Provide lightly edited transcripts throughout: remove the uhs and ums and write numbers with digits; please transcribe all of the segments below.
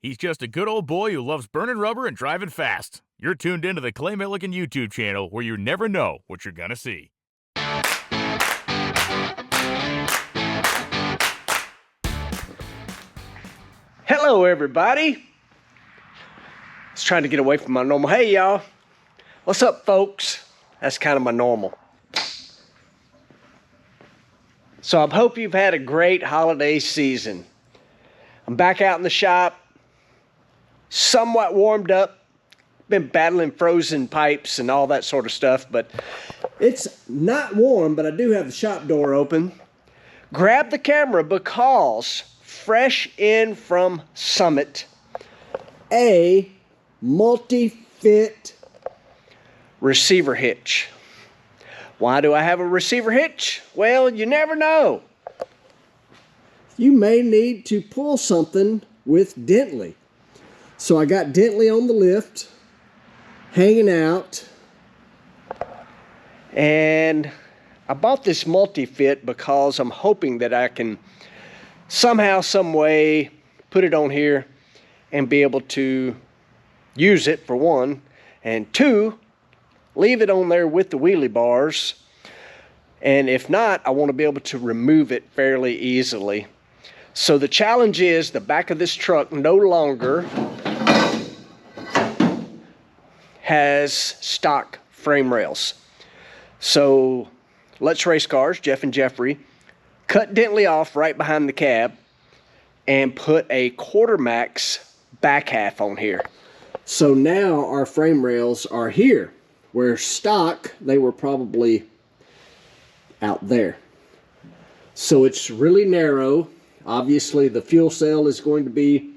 He's just a good old boy who loves burning rubber and driving fast. You're tuned into the Clay Milligan YouTube channel where you never know what you're gonna see. Hello everybody. I was trying to get away from my normal. Hey y'all. What's up folks? That's kind of my normal. So I hope you've had a great holiday season. I'm back out in the shop, somewhat warmed up. Been battling frozen pipes and all that sort of stuff, but it's not warm, but I do have the shop door open. Grab the camera because fresh in from Summit, a multi-fit receiver hitch. Why do I have a receiver hitch? Well, you never know. You may need to pull something with Dentley. So I got Dentley on the lift, hanging out, and I bought this multi-fit because I'm hoping that I can somehow, some way, put it on here and be able to use it for one, and two, leave it on there with the wheelie bars. And if not, I want to be able to remove it fairly easily. So the challenge is the back of this truck no longer has stock frame rails. So Let's Race Cars, Jeff and Jeffrey, cut Dentley off right behind the cab and put a quarter max back half on here. So now our frame rails are here, where stock they were probably out there. So it's really narrow. Obviously the fuel cell is going to be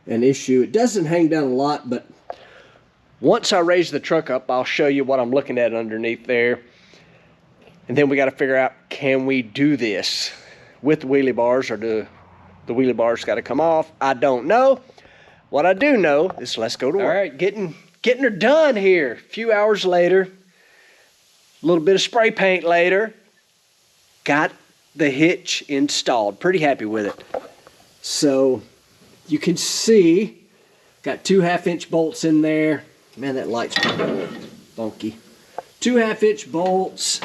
an issue. It doesn't hang down a lot, but once I raise the truck up, I'll show you what I'm looking at underneath there. And then we got to figure out, can we do this with the wheelie bars, or do the wheelie bars got to come off? I don't know. What I do know is let's go to work. All right, getting her done here. A few hours later, a little bit of spray paint later, got the hitch installed. Pretty happy with it. So you can see, got 2 1/2-inch bolts in there. Man, that light's pretty funky. 2 1/2-inch bolts.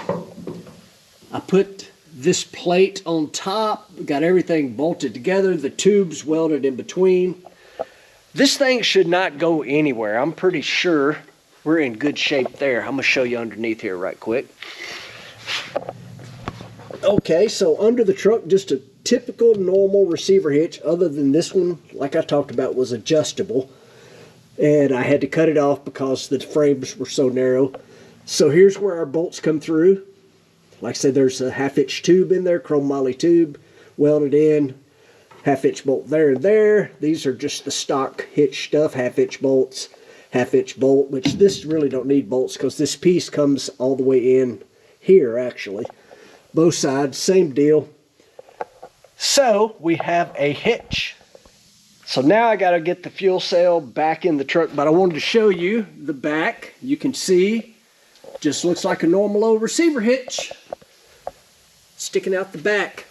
I put this plate on top, got everything bolted together, the tubes welded in between. This thing should not go anywhere. I'm pretty sure we're in good shape there. I'm gonna show you underneath here right quick. Okay, so under the truck, just a typical normal receiver hitch, other than this one, like I talked about, was adjustable. And I had to cut it off because the frames were so narrow. So here's where our bolts come through. Like I said, there's a 1/2-inch tube in there, chrome moly tube, welded in, 1/2-inch bolt there and there. These are just the stock hitch stuff, 1/2-inch bolts, 1/2-inch bolt, which this really don't need bolts because this piece comes all the way in here actually. Both sides, same deal. So we have a hitch. So now I got to get the fuel cell back in the truck, but I wanted to show you the back. You can see, just looks like a normal old receiver hitch sticking out the back.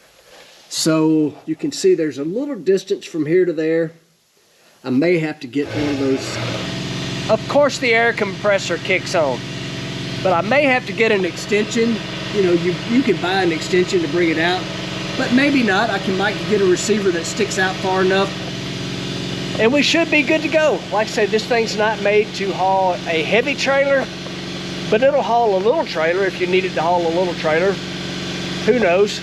So you can see there's a little distance from here to there. I may have to get one of those. Of course the air compressor kicks on, but I may have to get an extension. You know, you can buy an extension to bring it out, but maybe not. I might get a receiver that sticks out far enough, and we should be good to go. Like I said, this thing's not made to haul a heavy trailer, but it'll haul a little trailer if you needed to haul a little trailer. Who knows?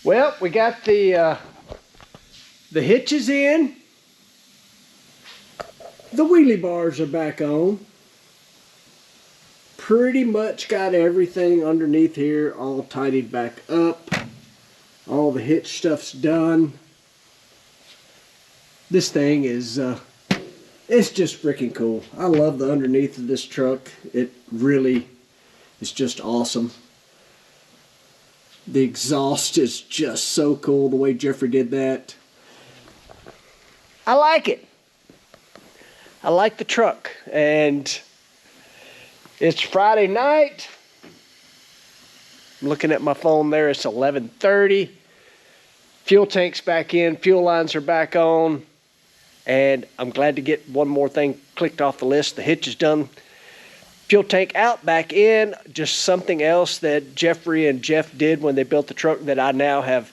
Well, we got the hitches in. The wheelie bars are back on. Pretty much got everything underneath here all tidied back up. All the hitch stuff's done. This thing is, it's just freaking cool. I love the underneath of this truck. It really is just awesome. The exhaust is just so cool, the way Jeffrey did that. I like it. I like the truck. And it's Friday night. I'm looking at my phone there. It's 11:30. Fuel tank's back in. Fuel lines are back on. And I'm glad to get one more thing clicked off the list. The hitch is done. Fuel tank out, back in. Just something else that Jeffrey and Jeff did when they built the truck that I now have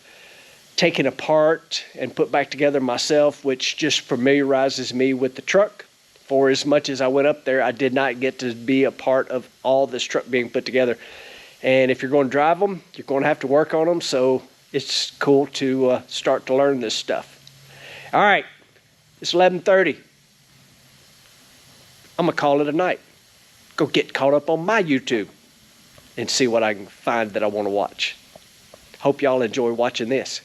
taken apart and put back together myself, which just familiarizes me with the truck. For as much as I went up there, I did not get to be a part of all this truck being put together. And if you're going to drive them, you're going to have to work on them. So it's cool to start to learn this stuff. All right, it's 11:30. I'm going to call it a night. Go get caught up on my YouTube and see what I can find that I want to watch. Hope y'all enjoy watching this.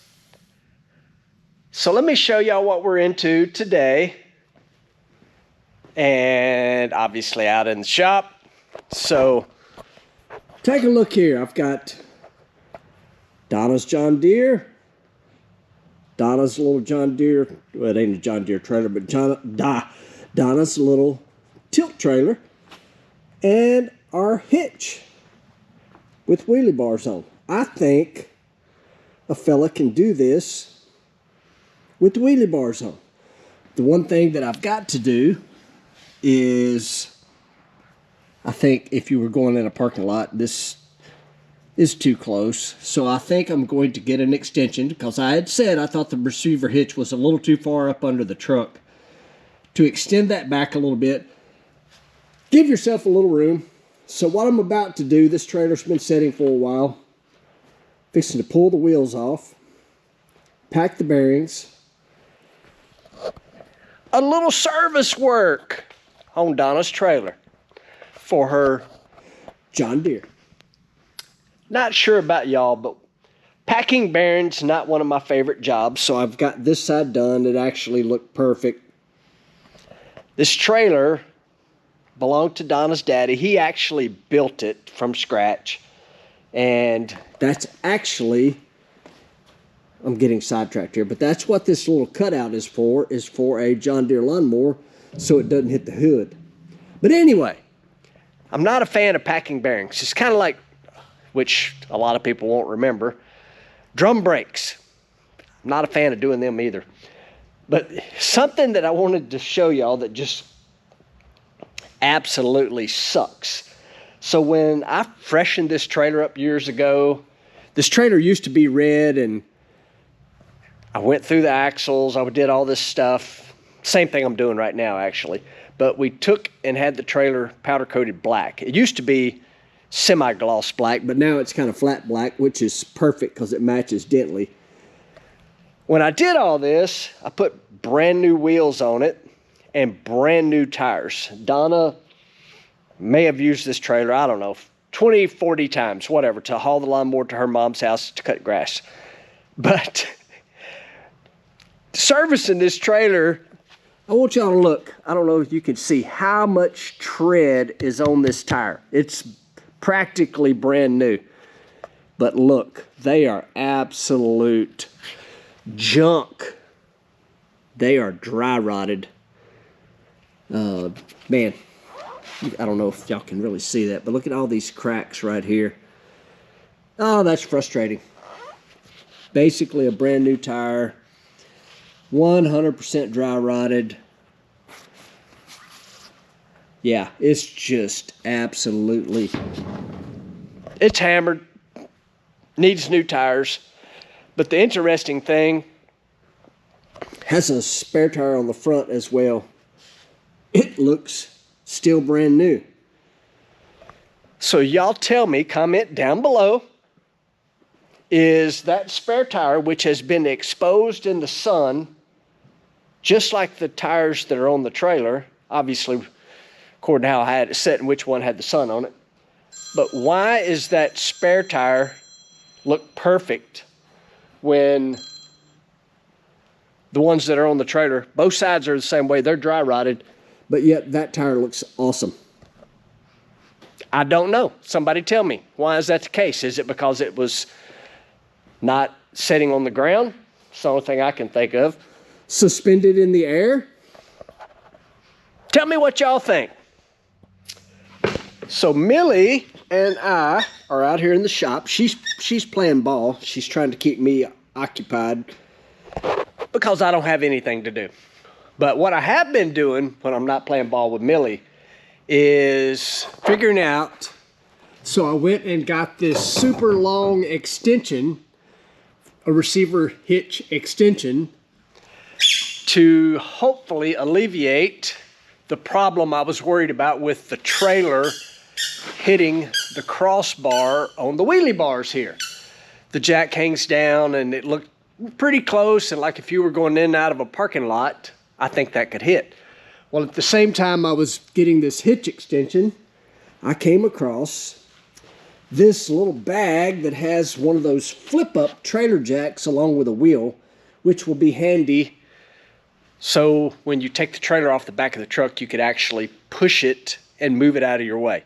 So let me show y'all what we're into today. And obviously out in the shop. So take a look here. I've got Donna's John Deere. Donna's little John Deere. Well, it ain't a John Deere trailer, but Donna's little tilt trailer. And our hitch with wheelie bars on. I think a fella can do this with the wheelie bars on. The one thing that I've got to do is, I think if you were going in a parking lot, this is too close. So I think I'm going to get an extension, because I had said I thought the receiver hitch was a little too far up under the truck. To extend that back a little bit, give yourself a little room. So what I'm about to do, this trailer's been sitting for a while. Fixing to pull the wheels off, pack the bearings. A little service work on Donna's trailer for her John Deere. Not sure about y'all, but packing bearings not one of my favorite jobs, so I've got this side done. It actually looked perfect. This trailer belonged to Donna's daddy. He actually built it from scratch, and that's actually, I'm getting sidetracked here, but that's what this little cutout is for a John Deere lawnmower, so it doesn't hit the hood. But anyway, I'm not a fan of packing bearings. It's kind of like, which a lot of people won't remember, drum brakes. I'm not a fan of doing them either. But something that I wanted to show y'all that just absolutely sucks. So when I freshened this trailer up years ago, this trailer used to be red, and I went through the axles, I did all this stuff. Same thing I'm doing right now, actually. But we took and had the trailer powder coated black. It used to be semi-gloss black, but now it's kind of flat black, which is perfect because it matches Dentley. When I did all this, I put brand new wheels on it and brand new tires. Donna may have used this trailer, I don't know, 20, 40 times, whatever, to haul the lawnmower to her mom's house to cut grass. But servicing this trailer, I want y'all to look. I don't know if you can see how much tread is on this tire. It's practically brand new. But look, they are absolute junk. They are dry rotted. Man, I don't know if y'all can really see that, but look at all these cracks right here. Oh, that's frustrating. Basically a brand new tire. 100% dry rotted. Yeah, it's just absolutely, it's hammered, needs new tires. But the interesting thing, has a spare tire on the front as well. It looks still brand new. So y'all tell me, comment down below, is that spare tire, which has been exposed in the sun, just like the tires that are on the trailer, obviously, according to how I had it set and which one had the sun on it. But why is that spare tire look perfect when the ones that are on the trailer, both sides are the same way, they're dry rotted, but yet that tire looks awesome? I don't know. Somebody tell me. Why is that the case? Is it because it was not sitting on the ground? It's the only thing I can think of. Suspended in the air? Tell me what y'all think. So Millie and I are out here in the shop. She's playing ball. She's trying to keep me occupied because I don't have anything to do. But what I have been doing when I'm not playing ball with Millie is figuring out. So I went and got this super long extension, a receiver hitch extension, to hopefully alleviate the problem I was worried about with the trailer hitting the crossbar on the wheelie bars here. The jack hangs down and it looked pretty close, and like if you were going in and out of a parking lot, I think that could hit. Well, at the same time I was getting this hitch extension, I came across this little bag that has one of those flip-up trailer jacks along with a wheel, which will be handy. So when you take the trailer off the back of the truck, you could actually push it and move it out of your way.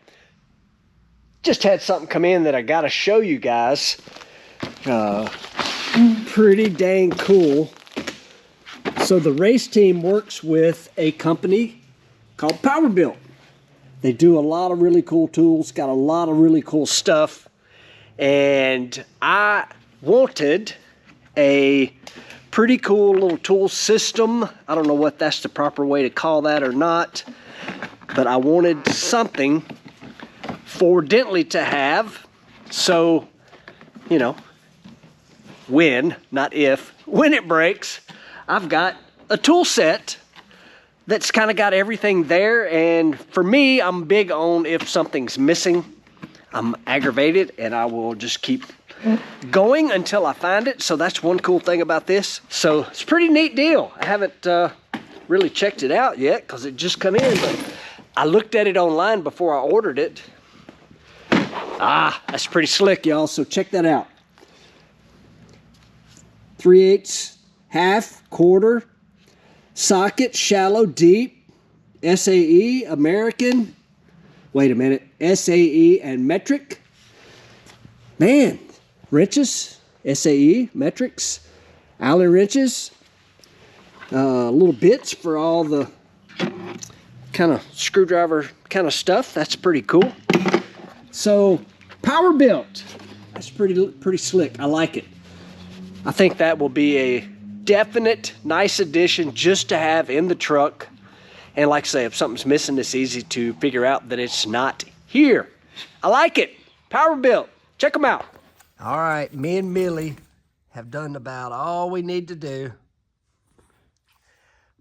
Just had something come in that I got to show you guys. Pretty dang cool. So the race team works with a company called Powerbuilt. They do a lot of really cool tools, got a lot of really cool stuff. And I wanted a pretty cool little tool system. I don't know what that's the proper way to call that or not, but I wanted something for Dentley to have. So, you know, when, not if, when it breaks, I've got a tool set that's kind of got everything there. And for me, I'm big on if something's missing, I'm aggravated and I will just keep going until I find it. So that's one cool thing about this. So it's a pretty neat deal. I haven't really checked it out yet because it just come in, but I looked at it online before I ordered it. That's pretty slick, y'all. So check that out. 3/8, half, quarter, socket, shallow, deep, SAE, American, wait a minute, SAE and metric. Man, wrenches, SAE, metrics, Allen wrenches, little bits for all the kind of screwdriver kind of stuff. That's pretty cool. So, Powerbuilt, that's pretty slick. I like it. I think that will be a definite nice addition just to have in the truck. And like I say, if something's missing, it's easy to figure out that it's not here. I like it. Powerbuilt. Check them out. All right, me and Millie have done about all we need to do.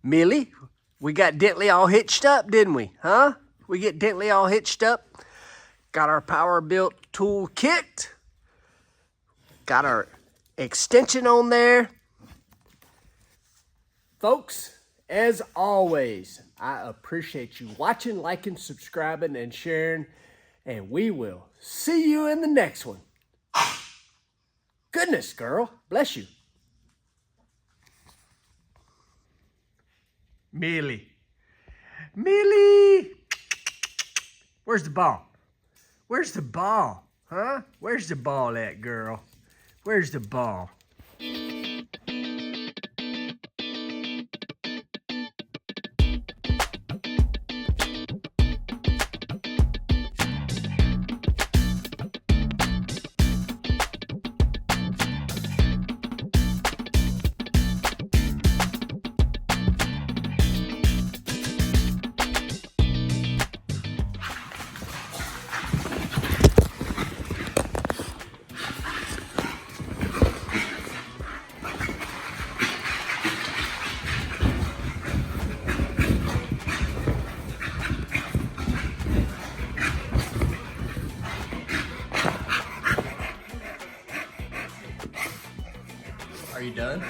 Millie, we got Dentley all hitched up, didn't we? Huh? We get Dentley all hitched up. Got our Powerbuilt tool kicked. Got our extension on there. Folks, as always, I appreciate you watching, liking, subscribing, and sharing. And we will see you in the next one. Goodness, girl. Bless you. Millie. Millie. Where's the ball? Where's the ball? Huh? Where's the ball at, girl? Where's the ball? Are you done?